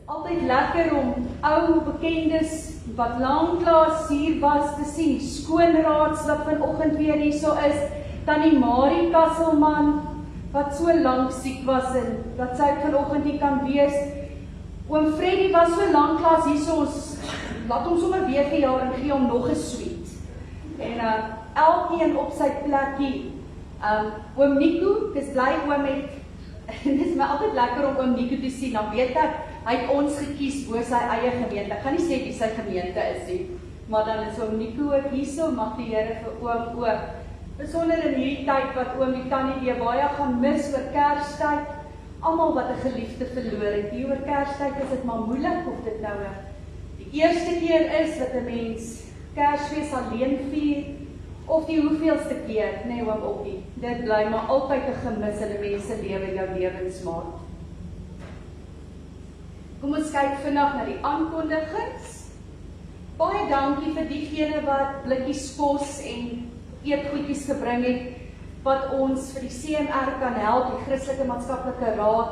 altyd lekker om ou bekendes wat lanklaas hier was te sien. Skoonraads wat vanoggend weer hierso is. Tannie Marie Kasselman wat so lank siek was en dat sy vanoggend hier kan wees. Oom Freddy was so lanklaas hierso, ons laat hom sommer weer verjaar en gee hom nog 'n sweet. En elkeen op sy plekkie. Oom Nico, ek is bly oom het en dit is my altyd lekker om oom Nico te sien. Dan weet ek hy het ons gekies bo sy eie gemeente. Ek gaan nie sê wie sy gemeente is nie, maar dan is oom Nico ook hierso, mag die Here vir oom ook. Besonder in hierdie tyd wat oom die tannie weer baie gaan mis oor Kerstyd. Almal wat 'n geliefde verloor het. Hier oor Kerstyd is dit maar moeilik of dit nou die eerste keer is wat 'n mens Kersfees alleen vier, of die hoeveelste keer, nee oom Oppie. Dit bly maar altyd 'n gemis in 'n mens se lewe in jou lewensmaat. Kom ons kyk vinnig na die aankondigings. Baie dankie vir diegene wat blikkies kos en eetgoedjies gebring het, wat ons vir die CMR kan help, die Christelike Maatskaplike Raad.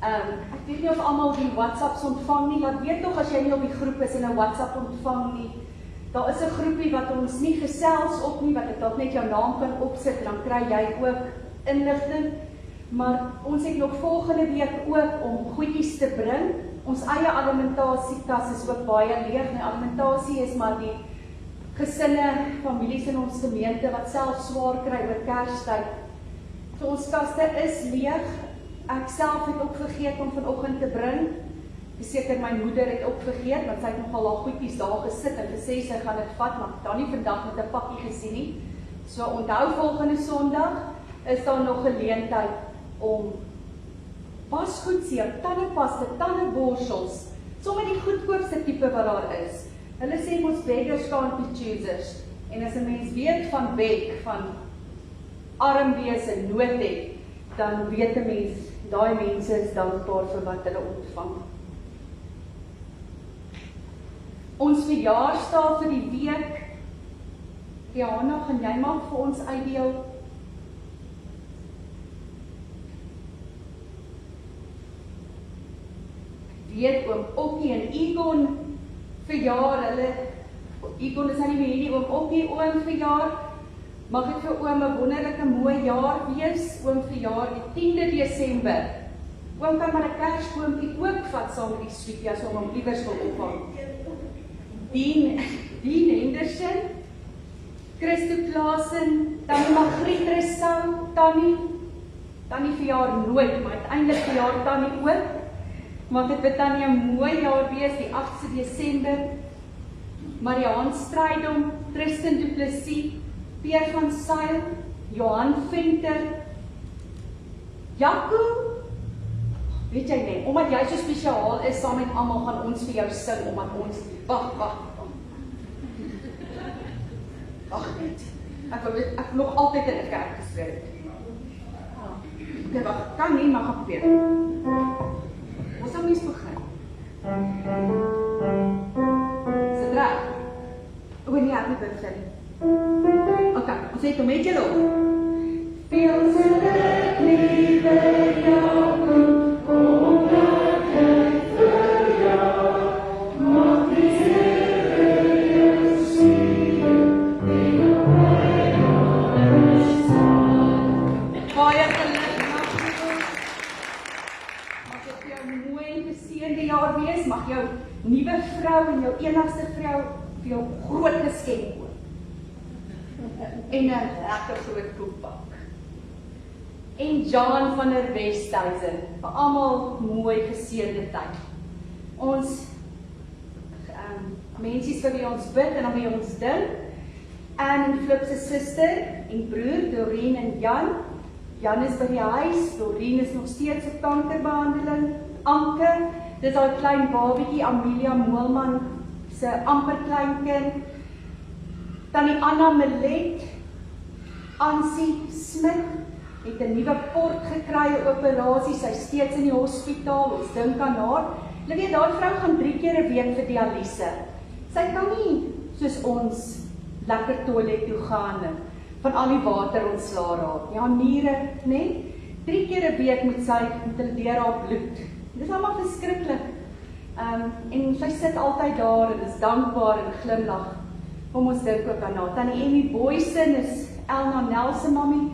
Ek weet nie of almal die WhatsApps ontvang nie, laat weet tog as jy nie op die groep is en 'n WhatsApp ontvang nie. Daar is 'n groepie wat ons nie gesels op nie, wat ek dalk net jou naam kan opsit, en dan kry jy ook inligting. Maar ons het nog volgende week ook om goedjies te bring. Ons eie alimentasiekas is ook baie leeg. Nou, alimentasie is maar die gesinne, families in ons gemeente wat self swaar kry oor Kerstyd. So ons kaste is leeg. Ek self het ook vergeet om vanoggend te bring. Seker my moeder het ook vergeet, want sy het nogal al goedjies daar gesit en gesê sy gaan dit vat, maar ek het daar nie vandag met 'n pakkie gesien nie. So onthou volgende Sondag is daar nog geleentheid om wasgoedseep, tandepaste, tandeborsels, sommer die goedkoopste tipe wat daar is. Hulle sê mos beggars can't be choosers. En as 'n mens weet van beg, van arm wees en nood het, dan weet 'n mens, daai mense is dankbaar vir wat hulle ontvang. Ons verjaarsdag vir die week, Rihanna, gaan jy maar vir ons uitdeel? Ek weet oom Oppie en Egon verjaar, Egon is nou nie meer nie, oom Oppie, oom verjaar, mag het vir oom 'n wonderlike mooi jaar wees, oom verjaar die 10de Desember. Oom kan maar 'n kersboompie ook vat saam met die sweetie as oom hom liewers wil opvang. Dean Henderson, Christo Klaasen, Tannie Margriet Resou, Tannie verjaar nooit, maar uiteindelik verjaar Tannie ook. Mag dit vir Tannie 'n mooi jaar wees, die 8de Desember. Mariaan Strydom, Tristan Du Plessis, Pierre van Sail, Johan Venter, Jaco, weet jy nie, omdat jy so spesiaal is, saam met almal gaan ons vir jou sing, omdat ons, wag net, ek nog altyd in 'n kerk gespreek. Okay, wag, kan nie, maar gaan probeer. Ons sal mens begin. Is dit reg? O nee, ek het dit gesê. Okay, ons het hom met julle op. Feel so lekker vir jou, omdat ek vir jou mag die Here sien, in jou eie staan. Baie geluk, mag dit vir jou mooi en geseënde jaar wees, mag jou nuwe vrou en jou enigste vrou vir jou groot geskenk word. En 'n lekker groot koekbak. En John van der Westhuizen, vir almal mooi geseënde tyd. Ons mensies vir wie ons bid en dan wie ons dink. Anne en Flip se suster en broer Doreen en Jan. Jan is by die huis, Doreen is nog steeds op kankerbehandeling. Anke, dis al klein babietjie Amelia Moelman se amper kleinkind. Tannie Anna Melet, Ansie Smit, het 'n nuwe port gekry, 'n operasie, sy is steeds in die hospitaal, ons dink aan haar. Jy weet, daai vrou gaan 3 keer 'n week vir dialyse. Sy kan nie, soos ons, lekker toilet toe gaan, van al die water ontslaa raak. Ja, niere, nee, 3 keer 'n week moet sy deur haar bloed. Dis allemaal verskriklik. En sy sit altyd daar en is dankbaar en glimlag. Kom ons dink ook aan haar. Tannie Emmy Boysen is Elna Nel se mammie,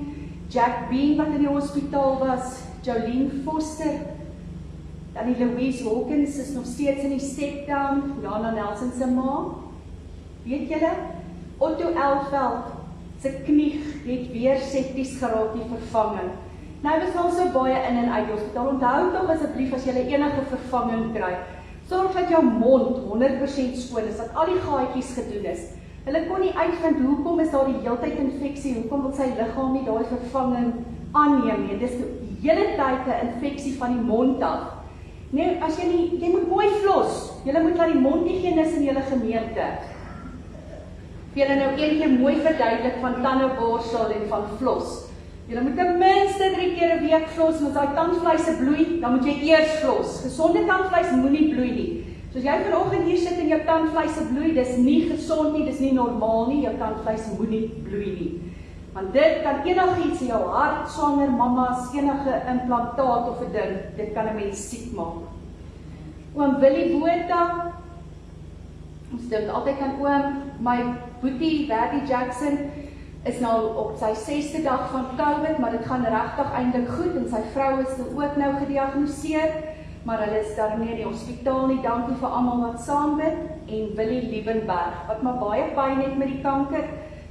Jack Bean wat in die hospitaal was, Jolene Foster, Tannie Louise Hawkins is nog steeds in die step-down, Jana Nelson se ma. Weet julle, Otto Elveld se knie het weer septies geraak, die vervanging. Nou was al so baie in en uit die hospitaal. Onthou tog asseblief as jy enige vervanging kry, sorg dat jou mond 100% skoon is, dat al die gaatjies gedoen is. Hulle kon nie uitvind hoekom is daar die heeltyd infeksie, hoekom wil sy liggaam nie daai vervanging aanneem nie. Dis die hele tyd 'n infeksie van die mond af. Nee, as jy moet mooi flos. Julle moet laat die mondhygiënis in julle gemeente vir julle nou een keer mooi verduidelik van tandeborsel en van flos. Julle moet ten minste 3 keer 'n week flos, en as daai tandvleise bloei, dan moet jy eers flos. Gesonde tandvleis moenie bloei nie. So as jy vanoggend hier sit en jou tandvleise bloei, dis nie gesond nie, dis nie normaal nie, jou tandvleis moenie bloei nie. Want dit kan enigiets in jou hart, swanger mamas, enige implantaat of 'n ding, dit kan 'n mens siek maak. Oom Willie Botha, ons dink altyd aan oom, my boetie, Werdy Jackson, is nou op sy 6de dag van COVID, maar dit gaan regtig eintlik goed, en sy vrou is ook nou gediagnoseer, maar hulle is daar nie in die hospitaal nie, dankie vir almal wat saam bid, en Willie Liebenberg, wat maar baie pyn het met die kanker,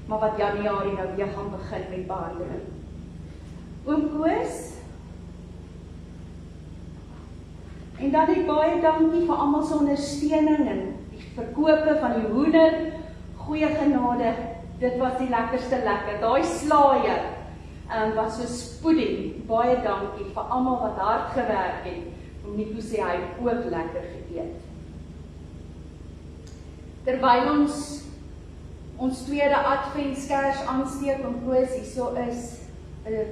maar wat Januarie nou weer gaan begin met behandeling. Oom Koos, en dan net baie dankie vir almal se ondersteuning en die verkope van die hoender, goeie genade, dit was die lekkerste lekker, daai slaaier was so spoeding, baie dankie vir almal wat hard gewerk het, om Nico sê hy ook lekker geëet. Terwyl ons tweede adventskers aansteek, om Koos hierso is 'n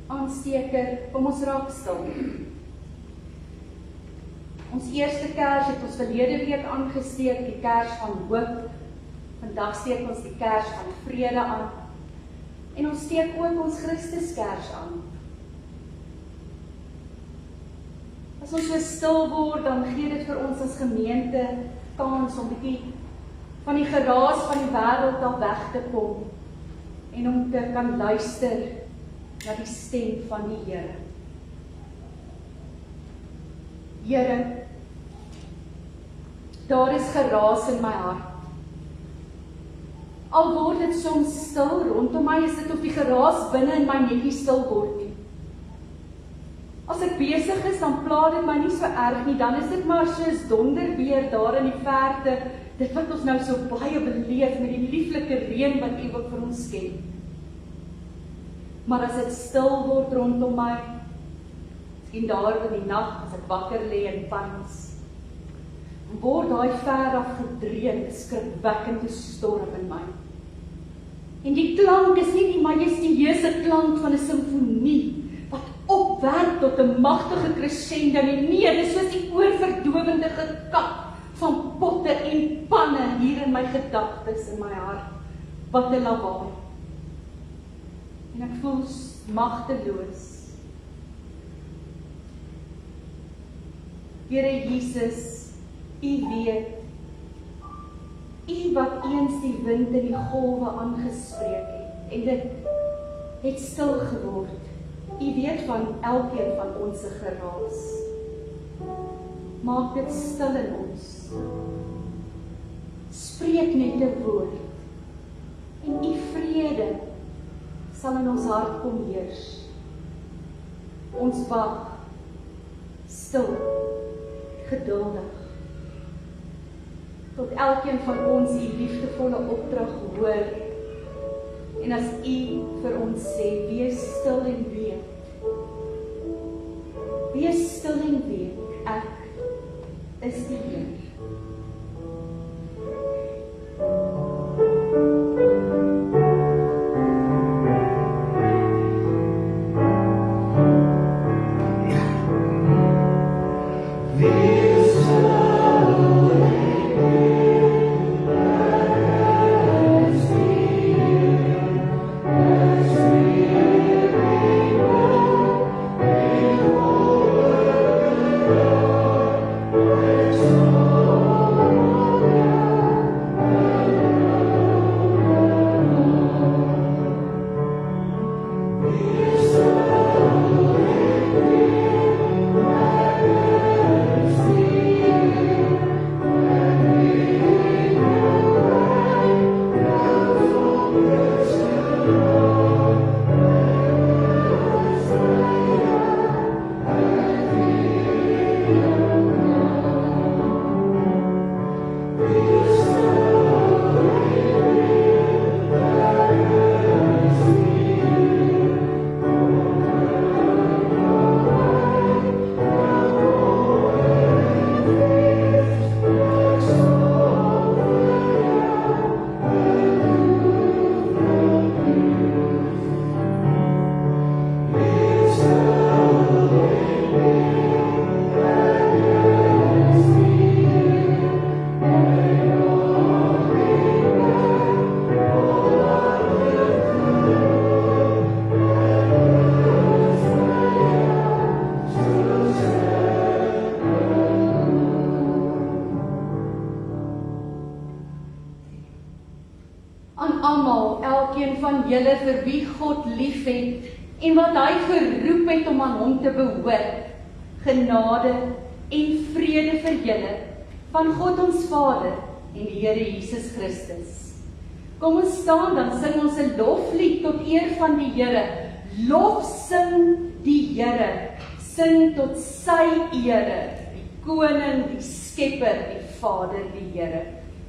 aansteker, kom ons raak stil. Ons eerste kers het ons verlede week aangesteek, die kers van hoop. Vandag steek ons die kers van vrede aan. En ons steek ook ons Christuskers aan. As ons so stil word, dan gee dit vir ons as gemeente kans om bietjie van die geraas van die wêreld af weg te kom en om te kan luister na die stem van die Here. Here, daar is geraas in my hart. Al word dit soms stil rondom my, is dit of die geraas binne in my net nie stil word nie. As ek besig is, dan pla dit my nie so erg nie, dan is dit maar soos donderweer daar in die verte, dit wat ons nou so baie beleef met die lieflike reën wat U ook vir ons skenk. Maar as dit stil word rondom my, en daar in die nag, as ek wakker lê en pans, word daai ver af gedreun, 'n skrikwekkende storm in my. En die klank is nie die majestueuse klank van 'n simfonie, wat opwerk tot 'n magtige crescendo nie. Nee, dit is soos die oorverdowende gekak van potte en panne hier in my gedagtes, in my hart. Wat 'n lawaai. En ek voel magteloos. Here Jesus, U weet, U wat eens die wind en die golwe aangespreek het, en dit het stil geword. U weet van elkeen van ons se geraas. Maak dit stil in ons. Spreek net 'n woord, en U vrede sal in ons hart kom heers. Ons wag, stil, geduldig, tot elkeen van ons U liefdevolle opdrag hoor, en as U vir ons sê, wees stil en weet. Wees stil en weet, ek is die Heer. julle vir wie God lief het en wat hy geroep het om aan hom te behoort, genade en vrede vir julle, van God ons Vader en die Here Jesus Christus. Kom ons staan, dan sing ons 'n loflied tot eer van die Here. Lof sing die Here, sing tot sy ere, die Koning, die Skepper, die Vader, die Here.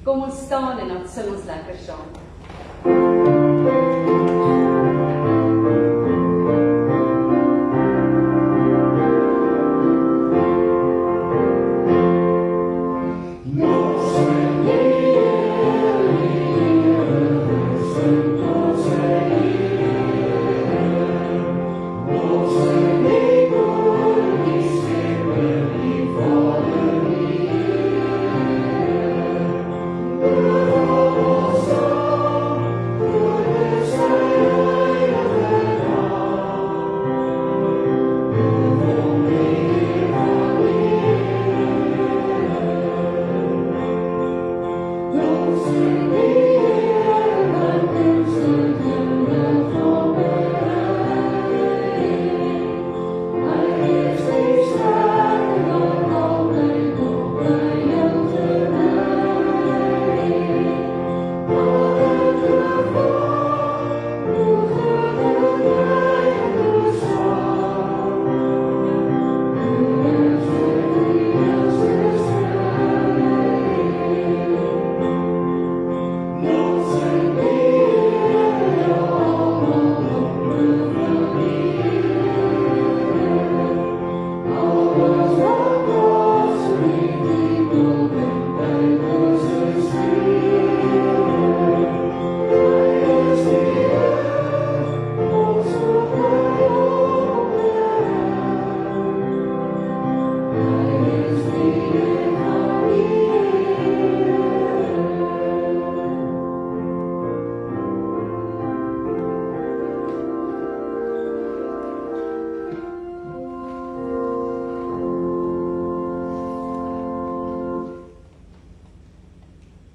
Kom ons staan en dan sing ons lekker saam.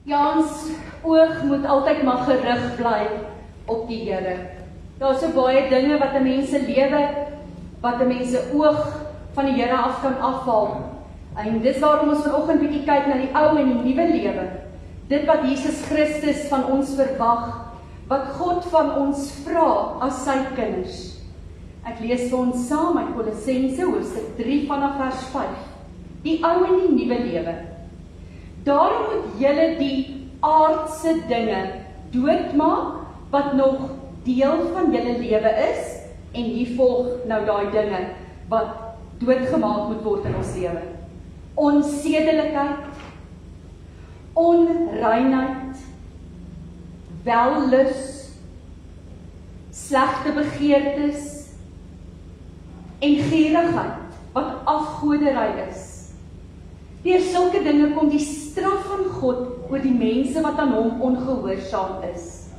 Ja, ons oog moet altyd maar gerig bly op die Here. Daar's so baie dinge wat 'n mens se lewe, wat 'n mens se oog van die Here af kan afhaal. En dis waarom ons vanoggend bietjie kyk na die ou en die nuwe lewe. Dit wat Jesus Christus van ons verwag, wat God van ons vra as sy kinders. Ek lees vir ons saam uit Kolossense hoofstuk 3 vanaf vers 5. Die ou en die nuwe lewe. Daarom moet julle die aardse dinge doodmaak wat nog deel van julle lewe is, en hier volg nou daai dinge wat doodgemaak moet word in ons lewe. Onsedelikheid, onreinheid, wellus, slegte begeertes en gierigheid wat afgoderry is. Deur sulke dinge kom die straf van God oor die mense wat aan hom ongehoorsaam is.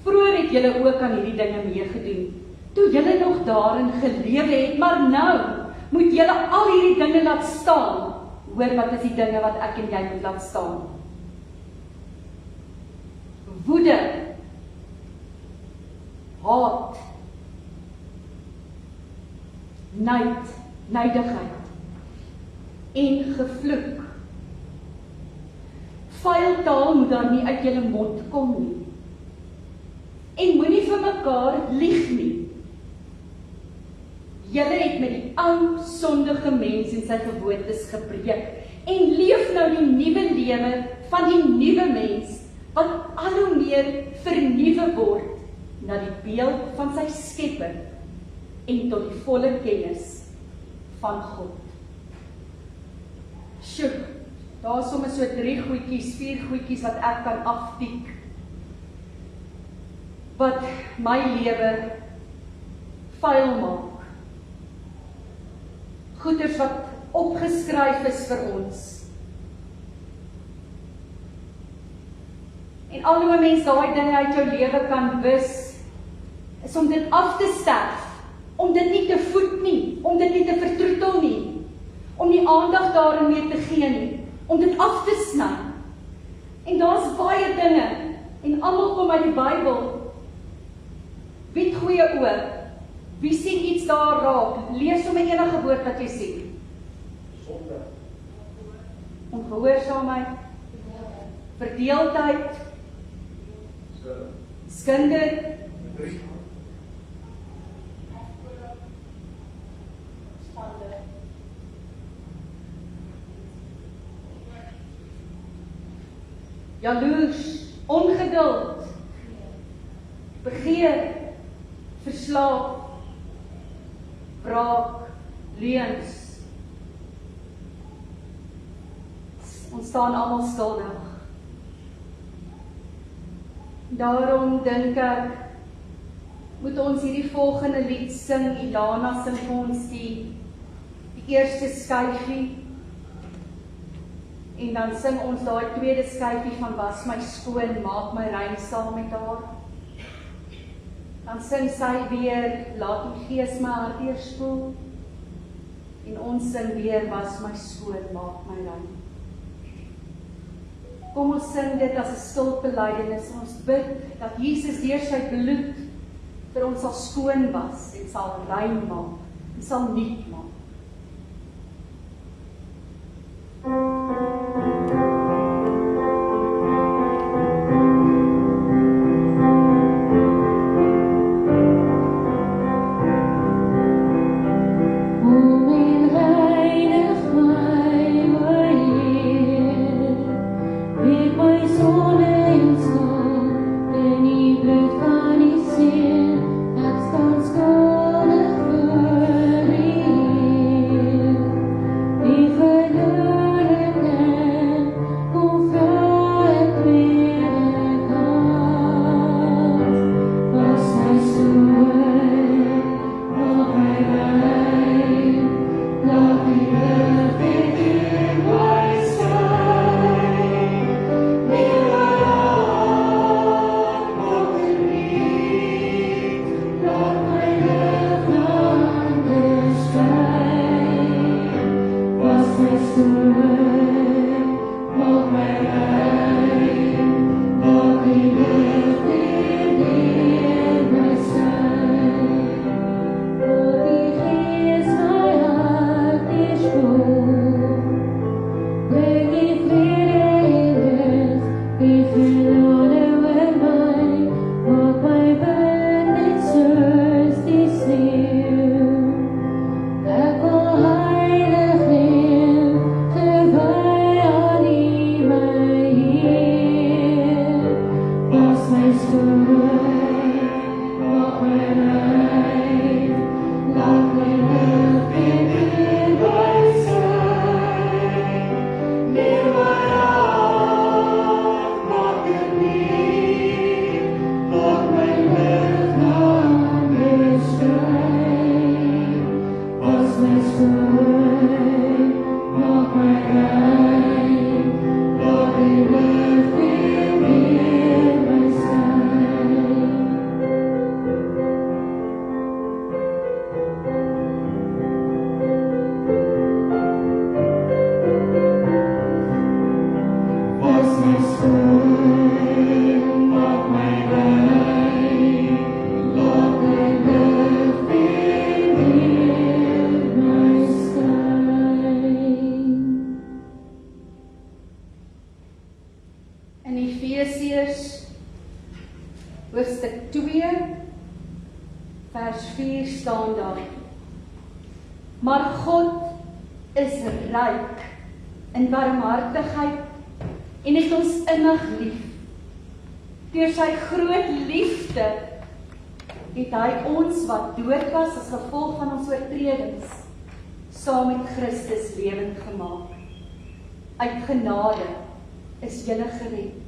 Vroeër het julle ook aan hierdie dinge meegedoen, toe julle nog daarin gelewe het, maar nou moet julle al hierdie dinge laat staan. Hoor, wat is die dinge wat ek en jy moet laat staan? Woede, haat, neidigheid en gevloek. Vuil taal moet dan nie uit julle mond kom nie. En moenie vir mekaar lieg nie. Julle het met die ou sondige mens en sy gewoontes gebreek en leef nou die nuwe lewe van die nuwe mens wat al hoe meer vernuwe word na die beeld van sy Skepper en tot die volle kennis van God. Sjoe, daar is sommer so 3 goedjies, 4 goedjies wat ek kan aftik, wat my lewe vuil maak. Goeders wat opgeskryf is vir ons. En al hoe 'n mens daai dinge uit jou lewe kan wis, is om dit af te sterf, om dit nie te voed nie, om dit nie te vertroetel nie, om nie aandag daarin meer te gee nie, om dit af te sny. En daar's baie dinge, en almal kom uit die Bybel, Wie het goeie oë? Wie sien iets daar raak? Lees hom met enige woord wat jy sien. Sonde. Ongehoorsaamheid, verdeeldheid, Skuld. skinde, Bedrieg. jaloers, ongeduld, begeer, verslaaf, wraak, leuns. Ons staan almal skuldig. Daarom dink ek, moet ons hierdie volgende lied sing. Ilana sing vir ons die eerste skyfie. En dan sing ons daai tweede skyfie van was my skoon, maak my rein saam met haar. Dan sing sy weer, laat die Gees my hart deurspoel. En ons sing weer, was my skoon, maak my rein. Kom ons sing dit as 'n stilbelydenis en ons bid dat Jesus deur sy bloed vir ons sal skoon was en sal rein maak en sal nuut maak. Hoofstuk 2, vers 4 staan daar. Maar God is ryk in barmhartigheid en het ons innig lief. Deur sy groot liefde het hy ons wat dood was as gevolg van ons oortredings, saam met Christus lewend gemaak. Uit genade is julle gered.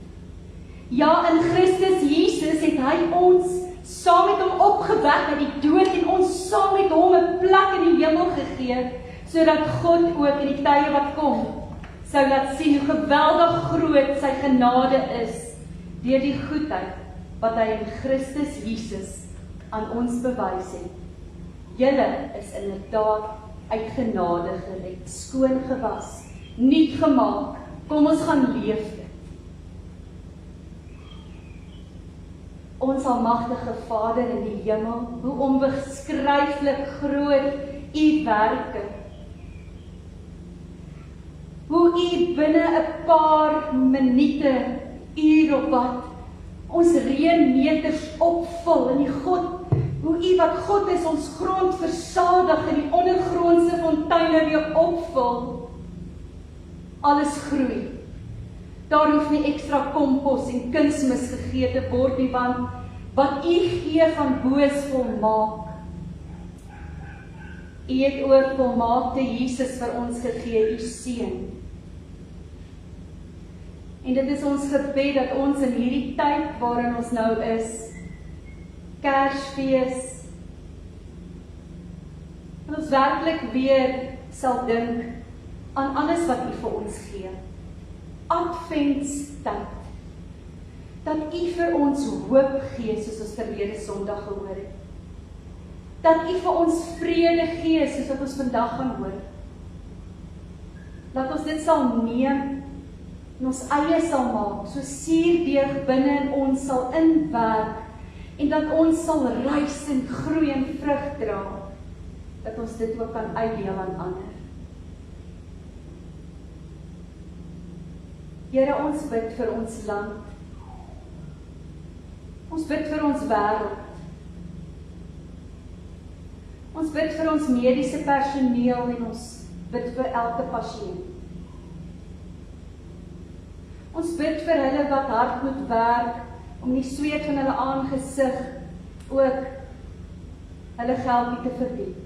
Ja, in Christus Jesus het hy ons saam met hom opgewek uit die dood en ons saam met hom 'n plek in die hemel gegee, sodat God ook in die tye wat kom sou laat sien hoe geweldig groot sy genade is deur die goedheid wat hy in Christus Jesus aan ons bewys het. Julle is inderdaad uit genade gered, skoon gewas, nuut gemaak. Kom ons gaan leef dit. Ons almagtige Vader in die hemel, hoe onbeskryflik groot U werke. Hoe U binne 'n paar minute, uur of wat, ons reënmeters opvul in die God, hoe U wat God is, ons grond versadig en die ondergrondse fonteine weer opvul. Alles groei. Daar hoef nie ekstra kompos en kunsmis gegee te word nie, want wat U gee van bo is volmaak. U het ook volmaakte Jesus vir ons gegee, U seun. En dit is ons gebed dat ons in hierdie tyd waarin ons nou is, Kersfees, dat ons werklik weer sal dink aan alles wat U vir ons gee. Adventstyd, dat U vir ons hoop gee, soos ons verlede Sondag gehoor het. Dat U vir ons vrede gee, soos wat ons vandag gaan hoor. Dat ons dit sal neem en ons eie sal maak, so suurdeeg binne in ons sal inwerk, en dat ons sal reis en groei en vrug dra, dat ons dit ook kan uitdeel aan ander. Here, ons bid vir ons land. Ons bid vir ons wêreld. Ons bid vir ons mediese personeel en ons bid vir elke pasiënt. Ons bid vir hulle wat hard moet werk om die sweet van hulle aangesig ook hulle geldjie te verdien.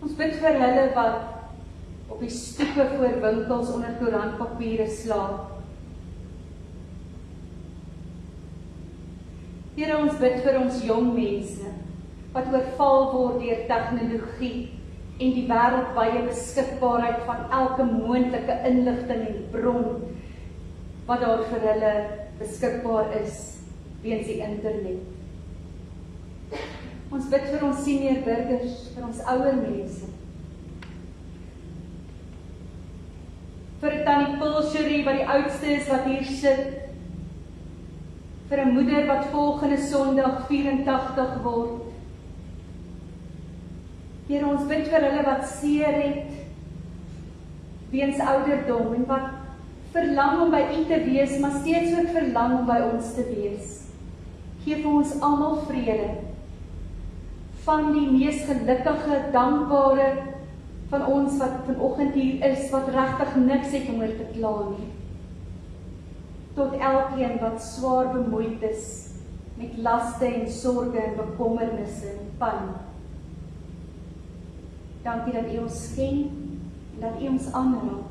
Ons bid vir hulle wat op die stoepe voor winkels onder koerantpapiere slaap. Here, ons bid vir ons jong mense wat oorval word deur tegnologie en die wêreldwye beskikbaarheid van elke moontlike inligting en bron wat daar vir hulle beskikbaar is weens die internet. Ons bid vir ons senior burgers, vir ons ouer mense. Vir Tannie Pulcherie wat die oudste is wat hier sit. Vir 'n moeder wat volgende Sondag 84 word. Here, ons bid vir hulle wat seer het weens ouderdom en wat verlang om by U te wees, maar steeds ook verlang om by ons te wees. Geef vir ons almal vrede. Van die mees gelukkige, dankbare van ons wat vanoggend hier is, wat regtig niks het om oor te kla nie. Tot elkeen wat swaar bemoeid is met laste en sorge en bekommernisse en pyn. Dankie dat U ons ken en dat U ons aanraak,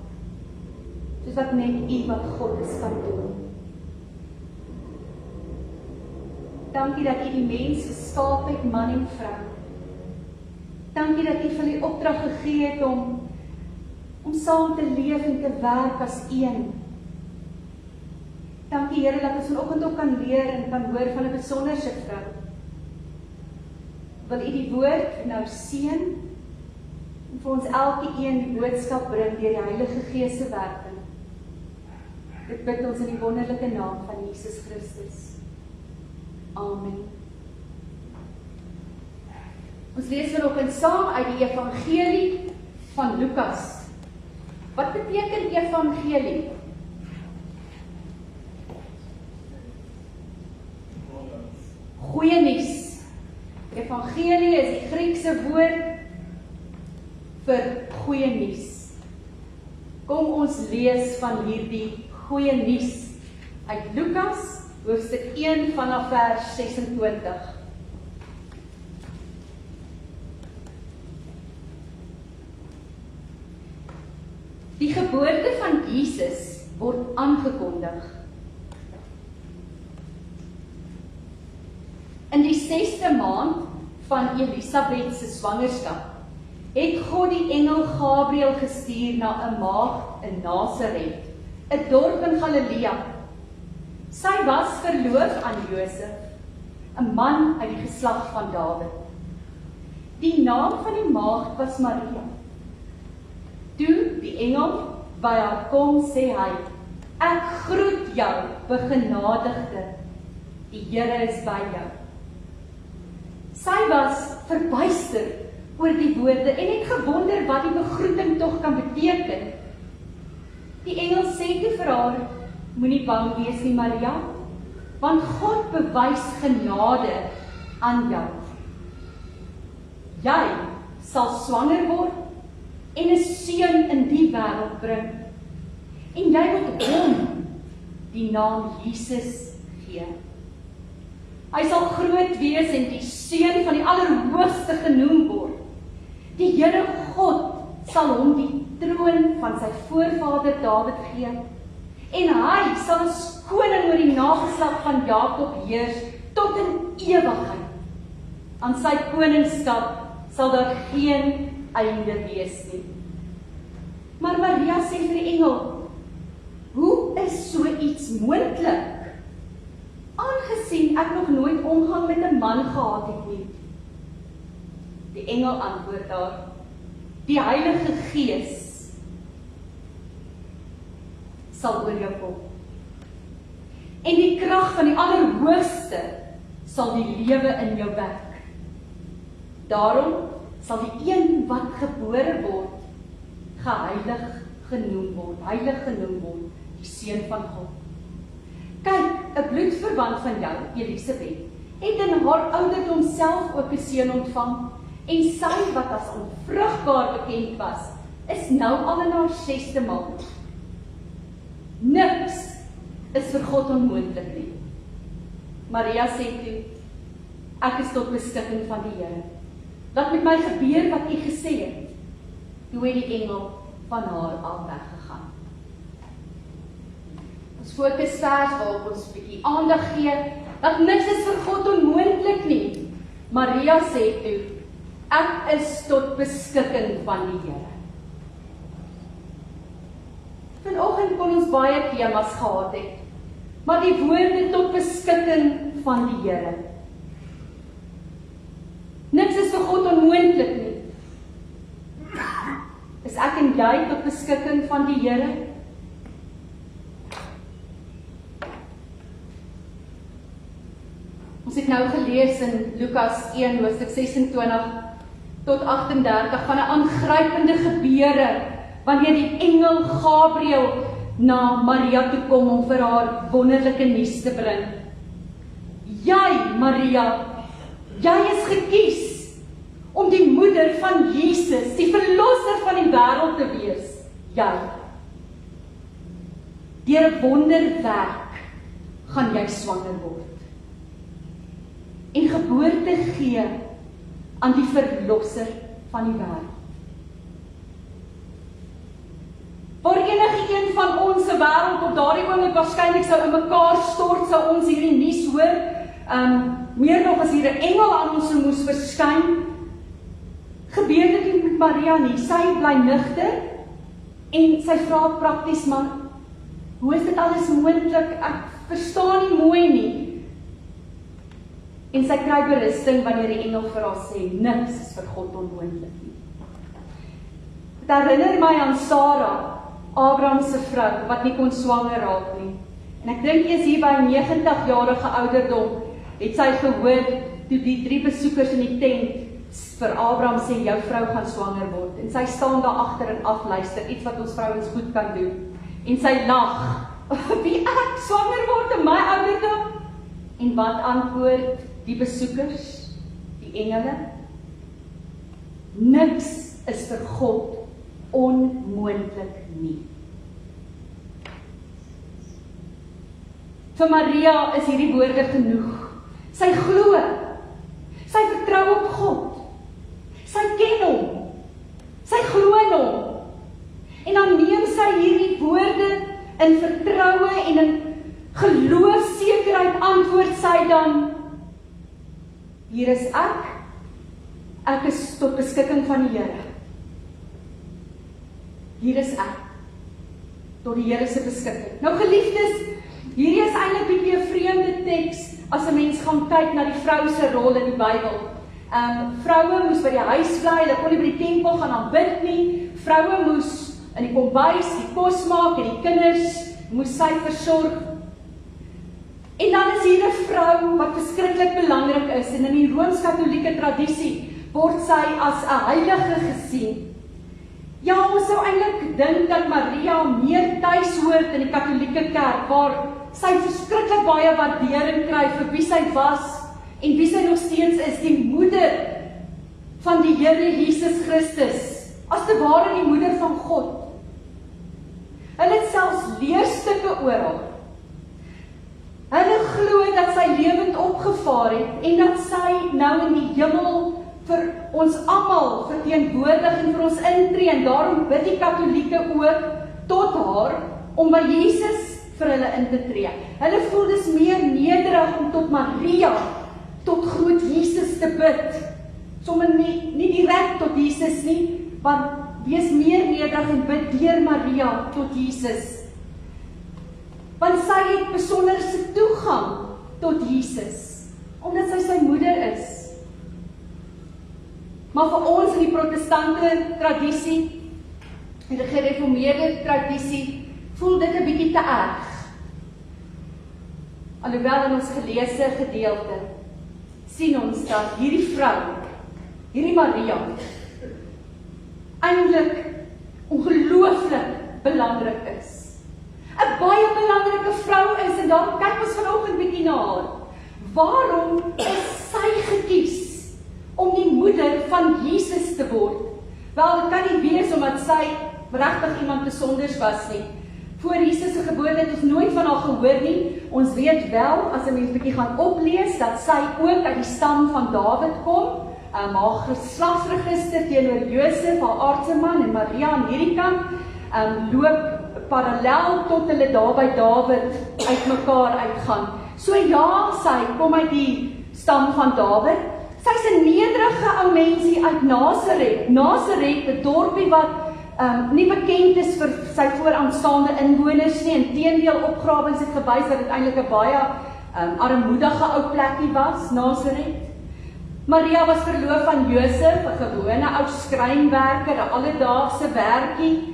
soos wat net U wat God is kan doen. Dankie dat U die mens geskaap het, man en vrou. Dankie dat U vir die opdrag gegee het om saam te leef en te werk as een. Dankie Here dat ons vanoggend ook kan leer en kan hoor van 'n besonderse vrou. Wil U die woord nou seën en vir ons elkeen die boodskap bring deur die Heilige Gees se werking. Dit bid ons in die wonderlike naam van Jesus Christus. Amen. Ons lees vanoggend saam uit die Evangelie van Lukas. Wat beteken evangelie? Goeie nuus. Evangelie is die Griekse woord vir goeie nuus. Kom ons lees van hierdie goeie nuus uit Lukas, hoofstuk 1 vanaf vers 26. Die geboorte van Jesus word aangekondig. In die 6de maand van Elisabeth se swangerskap het God die engel Gabriël gestuur na 'n maagd in Nasaret, 'n dorp in Galilea. Sy was verloof aan Josef, 'n man uit die geslag van Dawid. Die naam van die maagd was Maria. Toe die engel by haar kom, sê hy: "Ek groet jou, begenadigde, die Here is by jou. Sy was verbuister oor die woorde en het gewonder wat die begroeting tog kan beteken. Die engel sê toe vir haar, moenie bang wees nie, Maria, want God bewys genade aan jou. Jy sal swanger word en 'n seun in die wêreld bring. En jy moet hom die naam Jesus gee. Hy sal groot wees en die seun van die Allerhoogste genoem word. Die Here God sal hom die troon van sy voorvader Dawid gee. En hy sal as koning oor die nageslag van Jakob heers tot in ewigheid. Aan sy koningskap sal daar geen einde wees nie. Maar Maria sê vir die engel, hoe is so iets moontlik? Aangesien ek nog nooit omgang met 'n man gehad het nie. Die engel antwoord haar, die Heilige Gees sal oor jou kom. En die krag van die Allerhoogste sal die lewe in jou wek. Daarom sal die een wat gebore word, geheilig genoem word, die seun van God. Kyk, 'n bloedverwant van jou, Elisabeth, het in haar ouderdom self ook 'n seun ontvang, en sy wat as onvrugbaar bekend was, is nou al in haar 6de maand. Niks is vir God onmoontlik nie. Maria sê toe, ek is tot beskikking van die Here. Laat met my gebeur wat U gesê het. Toe het die engel van haar af weggegaan. Ons fokusvers waarop ons 'n bietjie aandag gee, dat niks is vir God onmoontlik nie. Maria sê toe, ek is tot beskikking van die Here. Vanoggend kon ons baie temas gehad het, maar die woorde tot beskikking van die Here. Niks is vir God onmoontlik nie. Is ek en jy tot beskikking van die Here? Ons het nou gelees in Lukas 1, hoofstuk 26 tot 38 van 'n aangrypende gebeure wanneer die engel Gabriël na Maria toe kom om vir haar wonderlike nuus te bring. Jy, Maria, jy is gekies om die moeder van Jesus, die verlosser van die wêreld te wees. Jy. Deur 'n wonderwerk gaan jy swanger word en geboorte gee aan die verlosser van die wêreld. Waar enige een van ons se wêreld op daardie oomblik waarskynlik sou in mekaar stort, sou ons hierdie nuus hoor. Meer nog as hier 'n engel aan ons moes verskyn. Gebeur dit nie met Maria nie. Sy bly nigter en sy vra prakties, maar hoe is dit alles moontlik? Ek verstaan nie mooi nie. En sy kry berusting wanneer die engel vir haar sê, niks is vir God onmoontlik nie. Dit herinner my aan Sarah, Abraham se vrou, wat nie kon swanger raak nie. En ek dink eers hier by 90-jarige ouderdom, het sy gehoor, toe die 3 besoekers in die tent vir Abraham sê, jou vrou gaan swanger word. En sy staan daar agter en afluister, iets wat ons vrouens goed kan doen. En sy lag, wie ek swanger word in my ouderdom? En wat antwoord die besoekers, die engele? Niks is vir God onmoontlik nie. Vir Maria is hierdie woorde genoeg. Sy glo, sy vertrou op God, sy ken hom, sy glo in hom. En dan neem sy hierdie woorde in vertroue en in geloofsekerheid antwoord sy dan, hier is ek is tot beskikking van die Here. Hier is ek, tot die Here se beskikking. Nou geliefdes, hierdie is eintlik 'n bietjie 'n vreemde teks as 'n mens gaan kyk na die vrou se rol in die Bybel. Vroue moes by die huis bly, hulle kon nie by die tempel gaan aanbid nie. Vroue moes in die kombuis die kos maak en die kinders moes sy versorg. En dan is hier 'n vrou wat verskriklik belangrik is, en in die Rooms-Katolieke tradisie word sy as 'n heilige gesien. Ja, ons sou eintlik dink dat Maria meer tuis hoort in die Katolieke kerk, waar sy verskriklik baie waardering kry vir wie sy was en wie sy nog steeds is, die moeder van die Here Jesus Christus, as te ware die moeder van God. Hulle het selfs leerstukke oor haar. Hulle glo dat sy lewend opgevaar het en dat sy nou in die hemel vir ons almal verteenwoordig en vir ons intree, en daarom bid die Katolieke ook tot haar om by Jesus vir hulle in te tree. Hulle voel dis meer nederig om tot Maria, tot groot Jesus te bid. Sommer nie direk tot Jesus nie, want wees meer nederig en bid deur Maria tot Jesus. Want sy het besonderse toegang tot Jesus, omdat sy moeder is. Maar vir ons in die protestante tradisie, en die gereformeerde tradisie, voel dit 'n bietjie te erg. Alhoewel in ons geleesde gedeelte, sien ons dat hierdie vrou, hierdie Maria, eintlik ongelooflik belangrik is. 'n Baie belangrike vrou is, en daarom kyk ons vanoggend bietjie na haar. Waarom is sy gekies om die moeder van Jesus te word? Wel, dit kan nie wees omdat sy regtig iemand besonders was nie. Voor Jesus se geboorte het ons nooit van haar gehoor nie. Ons weet wel, as 'n mens bietjie gaan oplees, dat sy ook uit die stam van Dawid kom. Haar geslagsregister teenoor Josef, haar aardse man, en Maria aan hierdie kant, loop parallel tot hulle daar by Dawid uitmekaar uitgaan. So ja, sy kom uit die stam van Dawid. Sy's 'n nederige ou mensie uit Nasaret. Nasaret, 'n dorpie wat nie bekend is vir sy vooraanstaande inwoners nie. Inteendeel, opgrawings het gewys dat dit eintlik 'n baie armoedige ou plekkie was, Nasaret. Maria was verloof aan Josef, 'n gewone ou skrynwerker, 'n alledaagse werkie.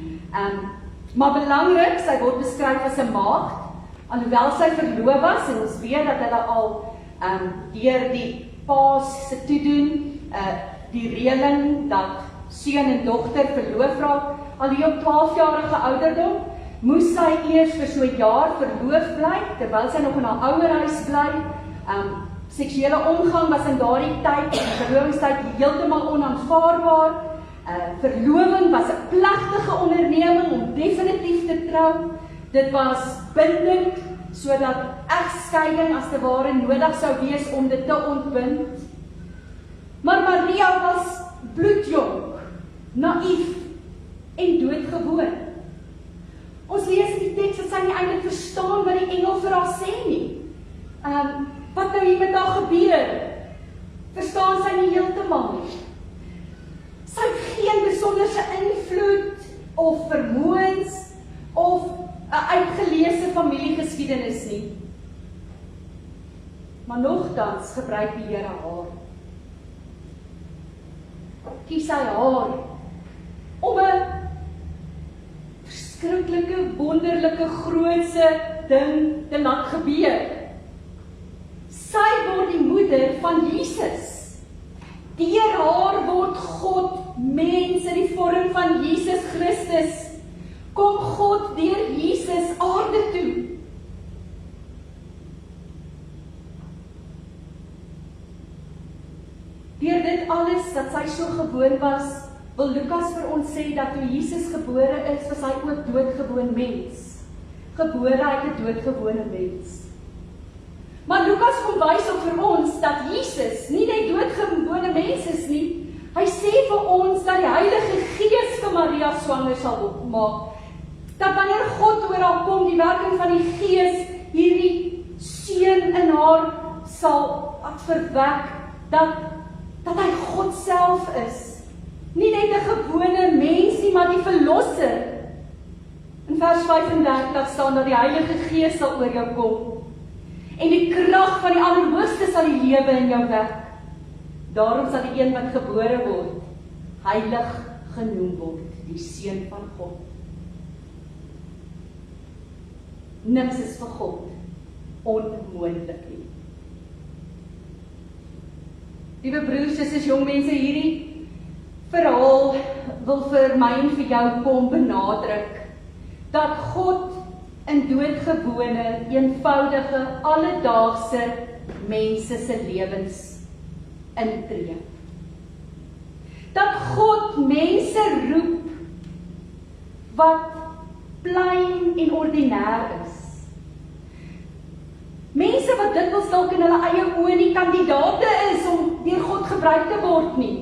Maar belangrik, sy word beskryf as 'n maagd, alhoewel sy verloof was, en ons weet dat hulle al deur die paas se toedoen, die reëling dat seun en dogter verloof raak, al hier op 12-jarige ouderdom, moes sy eers vir so 'n jaar verloof bly, terwyl sy nog in haar ouerhuis bly. Seksuele omgang was in daardie tyd, die verlovingstyd, heeltemal onaanvaarbaar. Verloving was 'n plegtige onderneming om definitief te trou. Dit was bindend, sodat egskeiding as te ware nodig sou wees om dit te ontbind. Maar Maria was bloedjong, naïef en doodgewoon. Ons lees in die teks dat sy nie eintlik verstaan wat die engel vir haar sê nie. Wat nou hier met haar gebeur? Verstaan sy nie heeltemal nie. Sy het geen besonderse invloed of vermoëns of 'n uitgeleese familiegeskiedenis nie. Maar nogtans gebruik die Here haar. Kies hy haar om 'n verskriklike, wonderlike, grootse ding te laat gebeur. Sy word die moeder van Jesus. Deur haar word God mens in die vorm van Jesus Christus. Kom God deur Jesus aarde toe. Deur dit alles dat sy so gewoon was, wil Lukas vir ons sê dat toe Jesus gebore is, was hy ook doodgewoon mens. Gebore uit 'n doodgewone mens. Maar Lukas kom wys op vir ons dat Jesus nie net doodgewone mens is nie. Hy sê vir ons dat die Heilige Gees vir Maria swanger sal maak. Dat wanneer God oor haar kom, die werking van die Gees hierdie seun in haar sal verwek, dat hy God self is. Nie net 'n gewone mens nie, maar die verlosser. In vers 35 staan dat die Heilige Gees sal oor jou kom. En die krag van die Allerhoogste sal die lewe in jou wek. Daarom sal die een wat gebore word, heilig genoem word, die Seun van God. Niks is vir God onmoontlik nie. Liewe broers, susters, jong mense, hierdie verhaal wil vir my en vir jou kom benadruk dat God in doodgewone, eenvoudige, alledaagse mense se lewens intree. Dat God mense roep wat plain en ordinêr is. Mense wat dikwels dalk in hulle eie oë nie kandidate is om deur God gebruik te word nie.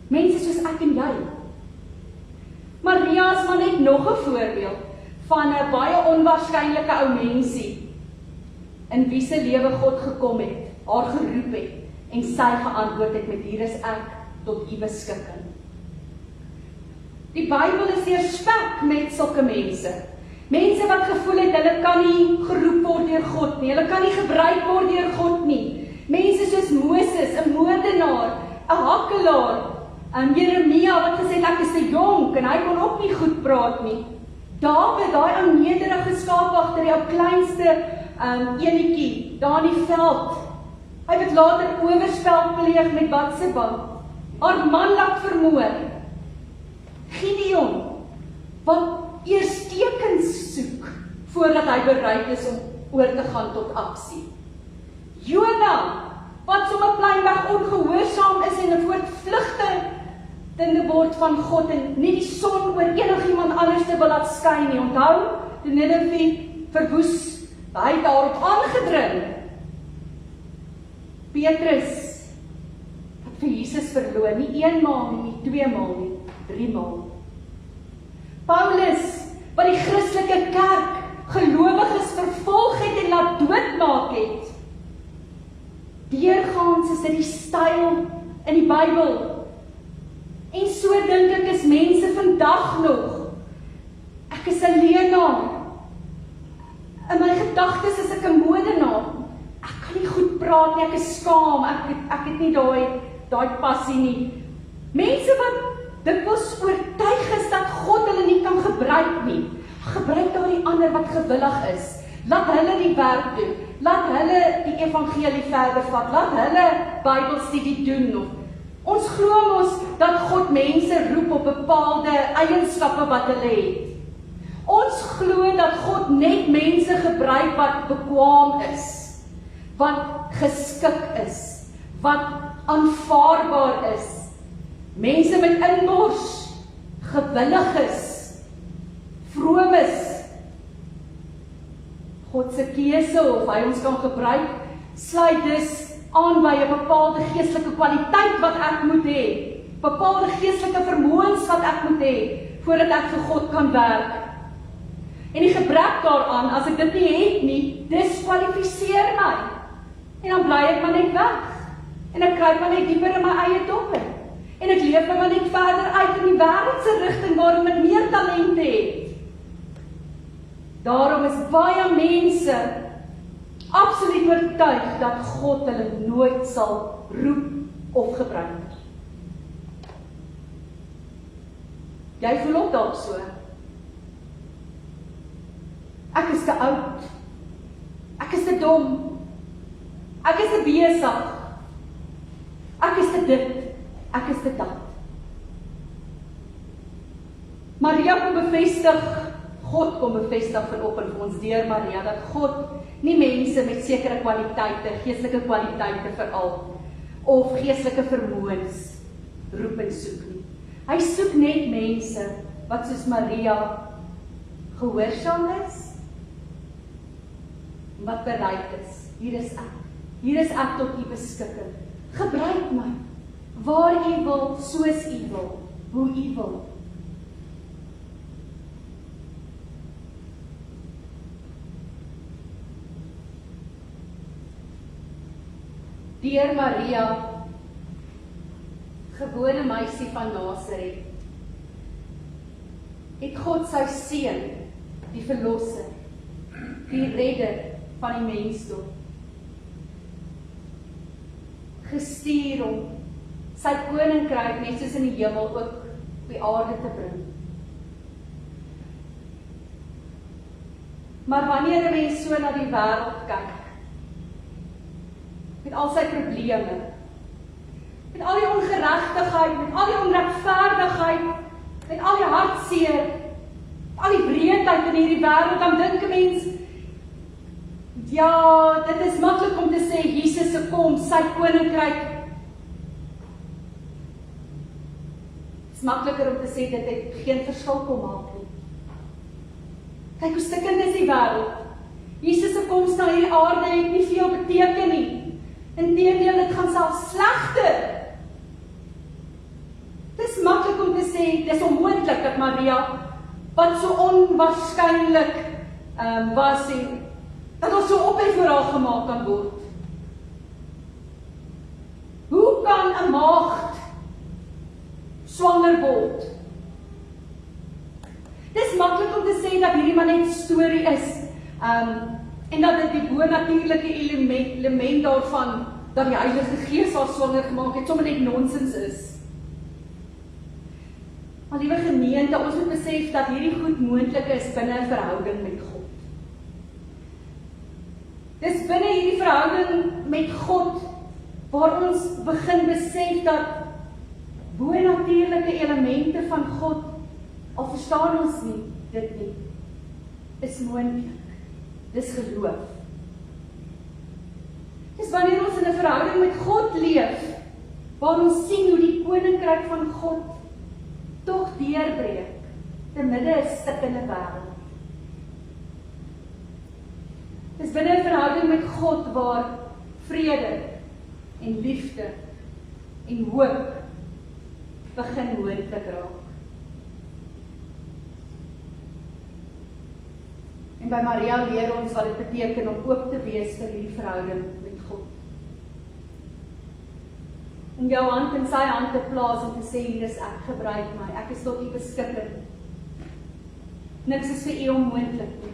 Mense soos ek en jy. Maria is maar net nog 'n voorbeeld van 'n baie onwaarskynlike ou mensie in wie se lewe God gekom het, haar geroep het en sy geantwoord het met hier is ek tot u beskikking. Die Bybel is deurspek met sulke mense. Mense wat gevoel het hulle kan nie geroep word deur God nie, hulle kan nie gebruik word deur God nie. Mense soos Moses, 'n moordenaar, 'n hakkelaar, Jeremia wat gesê het ek is te jonk en hy kon ook nie goed praat nie. Dawid, daai ou nederige skaapwagter, die ou kleinste enetjie daar in die veld. Hy het later oorspel pleeg met Batseba. Haar man laat vermoor. Gideon, wat eers tekens soek voordat hy bereid is om oor te gaan tot aksie. Jona, wat sommer pleinweg ongehoorsaam is en 'n voortvlugte word van God en nie die son oor enigiemand anders te wil laat skyn nie. Onthou, toe Nineve verwoes, hy het daarop aangedring. Petrus, wat vir Jesus verloon, nie 1 maal nie, nie 2 maal nie, 3 maal. Paulus, wat die Christelike kerk gelowiges vervolg het en laat doodmaak het. Deurgaans is dit die styl in die Bybel. En so dink ek is mense vandag nog. Ek is 'n leenaar. In my gedagtes is ek 'n moordenaar. Ek kan nie goed praat nie, ek is skaam, ek het nie daai passie nie. Mense wat dikwels oortuig is dat God hulle nie kan gebruik nie. Gebruik daardie ander wat gewillig is. Laat hulle die werk doen. Laat hulle die evangelie verder vat. Laat hulle Bybelstudie doen nog. Ons glo mos dat God mense roep op bepaalde eienskappe wat hulle het. Ons glo dat God net mense gebruik wat bekwaam is, wat geskik is, wat aanvaarbaar is. Mense met inbors, gewillig is, vroom is. God se keuse of hy ons kan gebruik, sluit dus aan by 'n bepaalde geestelike kwaliteit wat ek moet hê, bepaalde geestelike vermoëns wat ek moet hê, voordat ek vir God kan werk. En die gebrek daaraan, as ek dit nie het nie, diskwalifiseer my. En dan bly ek maar net weg. En ek kruip maar net dieper in my eie doppe. En ek leef maar net verder uit in die wêreldse rigting waarin ek meer talente het. Daarom is baie mense absoluut oortuig dat God hulle nooit sal roep of gebruik. Jy voel ook dalk so. Ek is te oud. Ek is te dom. Ek is te besig. Ek is te dit. Ek is te dat. Maria kom bevestig, God kom bevestig vanoggend vir ons deur Maria, dat God nie mense met sekere kwaliteite, geestelike kwaliteite veral, of geestelike vermoëns roep en soek nie. Hy soek net mense wat soos Maria gehoorsaam is, wat bereid is. Hier is ek tot u beskikking. Gebruik my, waar u wil, soos u wil, hoe u wil. Deur Maria, gebore meisie van Nasaret, het God sy seun, die verlosser, die redder van die mensdom, gestuur om sy koninkryk net soos in die hemel ook op die aarde te bring. Maar wanneer 'n mens so na die wêreld kyk, met al sy probleme, met al die ongeregtigheid, met al die onregverdigheid, met al die hartseer, met al die breedheid in hierdie wêreld, dan dink 'n mens, ja, dit is maklik om te sê, Jesus se kom, sy koninkryk. Dit is makliker om te sê, dit het geen verskil kom maak nie. Kyk hoe stikkend is die wêreld. Jesus se koms na hierdie aarde het nie veel beteken nie. Inteendeel, dit gaan selfs slegter. Dit is maklik om te sê, dit is onmoontlik dat Maria, wat so onwaarskynlik was en dat ons so ophef voor haar gemaak kan word. Hoe kan 'n maagd swanger word? Dis maklik om te sê dat hierdie maar net 'n storie is, en dat dit die bonatuurlike element daarvan, dat die Heilige Gees haar swanger gemaak het, sommer net nonsens is. Maar liewe gemeente, ons moet besef dat hierdie goed moontlik is binne 'n verhouding met God. Dis binne hierdie verhouding met God waar ons begin besef dat bonatuurlike elemente van God, al verstaan ons nie dit nie, is moontlik. Dis geloof. Dis wanneer ons in 'n verhouding met God leef, waar ons sien hoe die koninkryk van God tog deurbreek te midde 'n stikkende wêreld. Dis binne 'n verhouding met God waar vrede en liefde en hoop begin moontlik raak. En by Maria leer ons wat dit beteken om oop te wees vir hierdie verhouding met God. Om jou hand in sy hand te plaas en te sê, hier is ek, gebruik my, ek is tot u beskikking. Niks is vir u onmoontlik nie.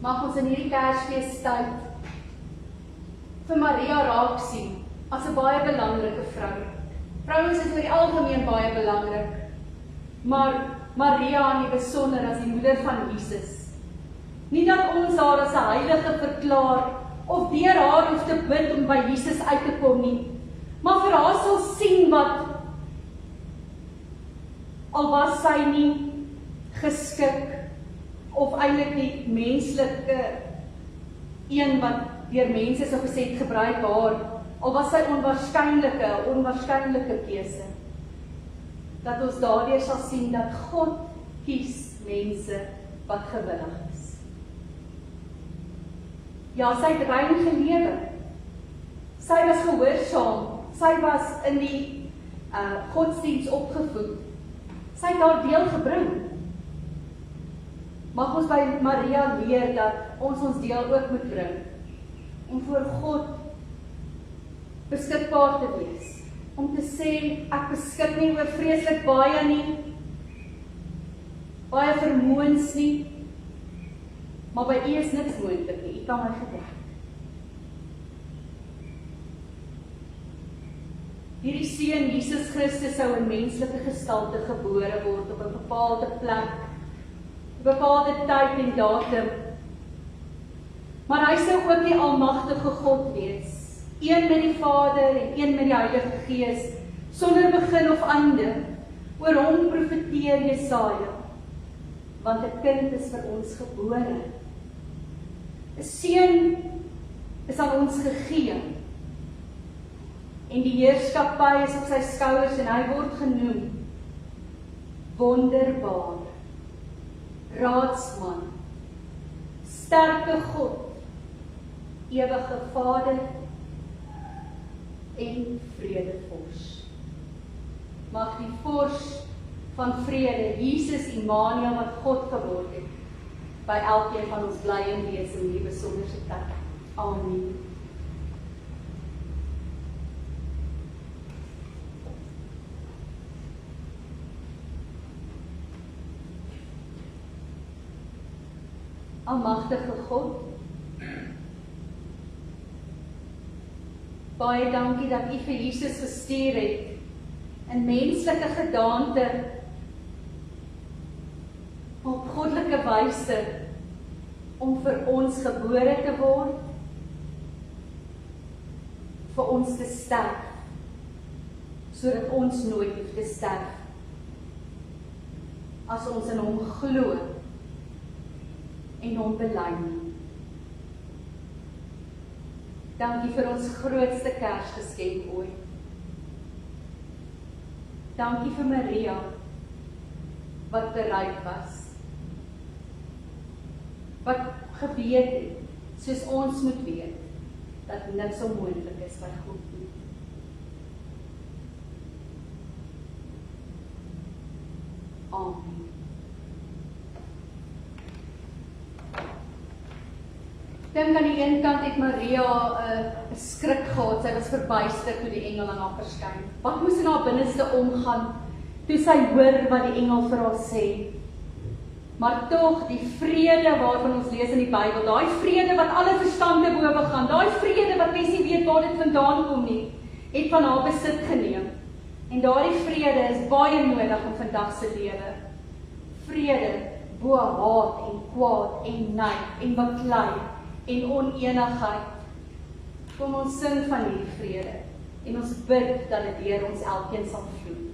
Mag ons in hierdie Kersfeestyd vir Maria raak sien as 'n baie belangrike vrou. Vrouens is oor die algemeen baie belangrik, maar Maria in die besonder as die moeder van Jesus. Nie dat ons haar as 'n heilige verklaar of deur haar hoef te bid om by Jesus uit te kom nie, maar vir haar sal sien wat, al was sy nie geskik of eintlik die menslike een wat deur mense so gesê het gebruik haar, al was sy onwaarskynlike keuse, dat ons daardeur sal sien dat God kies mense wat gewillig is. Ja, sy het rein gelewe. Sy was gehoorsaam. Sy was in die godsdiens opgevoed. Sy het haar deel gebring. Mag ons by Maria leer dat ons deel ook moet bring, om voor God beskikbaar te wees. Om te sê, ek beskik nie oor vreeslik baie nie, baie vermoëns nie, maar by u is niks moontlik nie, u kan my gedek. Hierdie seun, Jesus Christus, sou in menslike gestalte gebore word op 'n bepaalde plek, 'n bepaalde tyd en datum. Maar hy sou ook die almagtige God wees, een met die Vader en een met die Heilige Gees, sonder begin of einde. Oor hom profeteer Jesaja, want 'n kind is vir ons gebore. 'n Seun is aan ons gegee, en die heerskappy is op sy skouers, en hy word genoem Wonderbaar, Raadsman, Sterke God, Ewige Vader en Vredevors. Mag die Vors van vrede, Jesus Immanuel, wat God geword het, by elkeen van ons bly en wees in die besonderse tyd. Amen. Almagtige God, baie dankie dat u vir Jesus gestuur het in menslike gedaante op goddelike wyse om vir ons gebore te word, vir ons te sterf, sodat ons nooit hoef te sterf, as ons in hom glo en hom bely. Dankie vir ons grootste Kersgeskenk ooit. Dankie vir Maria, wat bereid was, wat geweet het, soos ons moet weet, dat niks onmoontlik is by God nie. Amen. Dink aan die een kant het Maria 'n skrik gehad, sy was verbuister toe die engel aan haar verskyn. Wat moes in haar binneste omgaan, toe sy hoor wat die engel vir haar sê? Maar tog, die vrede waarvan ons lees in die Bybel, daai vrede wat alle verstande bowe gaan, daai vrede wat mens nie weet waar dit vandaan kom nie, het van haar besit geneem. En daardie vrede is baie nodig in vandag se lewe. Vrede bo haat en kwaad en nait en baklei en onenigheid. Kom ons sing van hierdie vrede en ons bid dat dit deur ons elkeen sal vloei.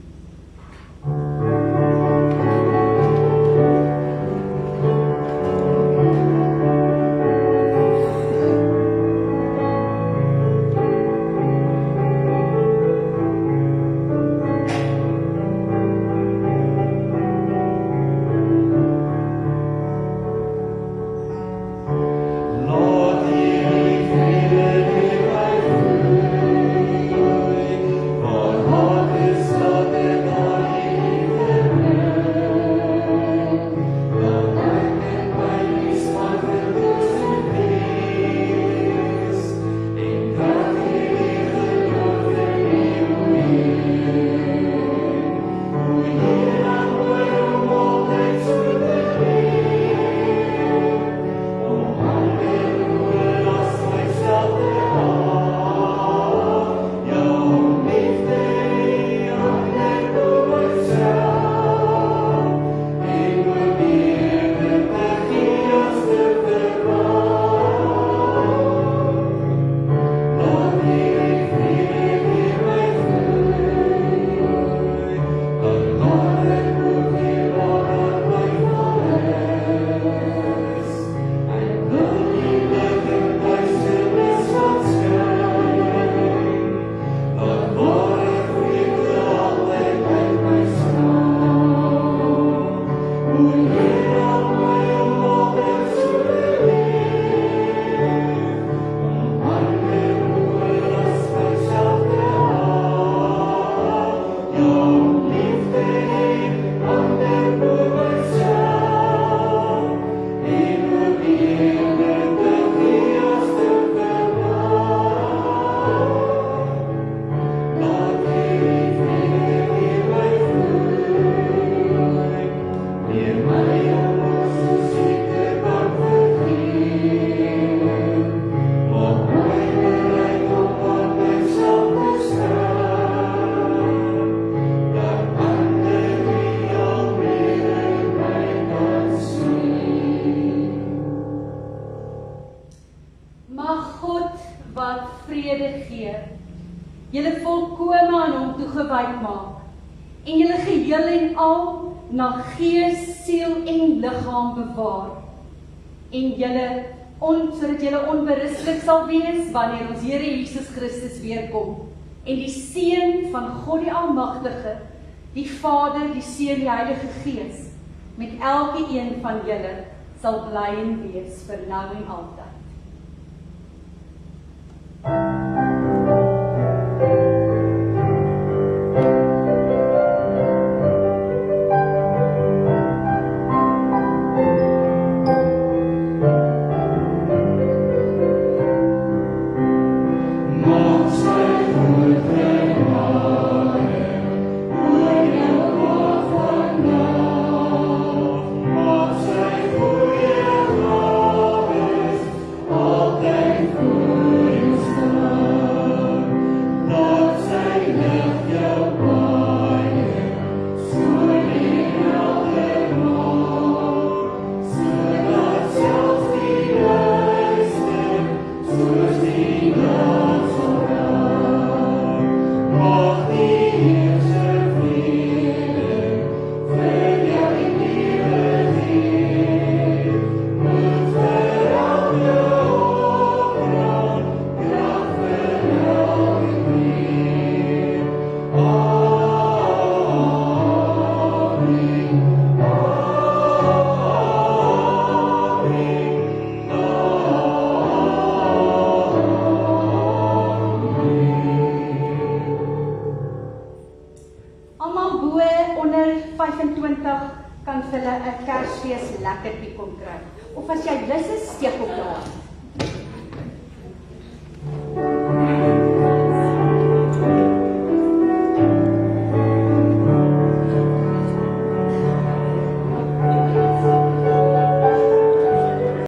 Na gees, siel en liggaam bewaar, en sodat julle onberustig sal wees wanneer ons Here Jesus Christus weerkom, en die Seun van God die Almagtige, die Vader, die Seun, die Heilige Gees, met elke een van julle sal bly en wees vir nou en altyd. onder 25 kan vir hulle 'n Kersfees lekkertjie kom kry. Of as jy lus is, steek op daar.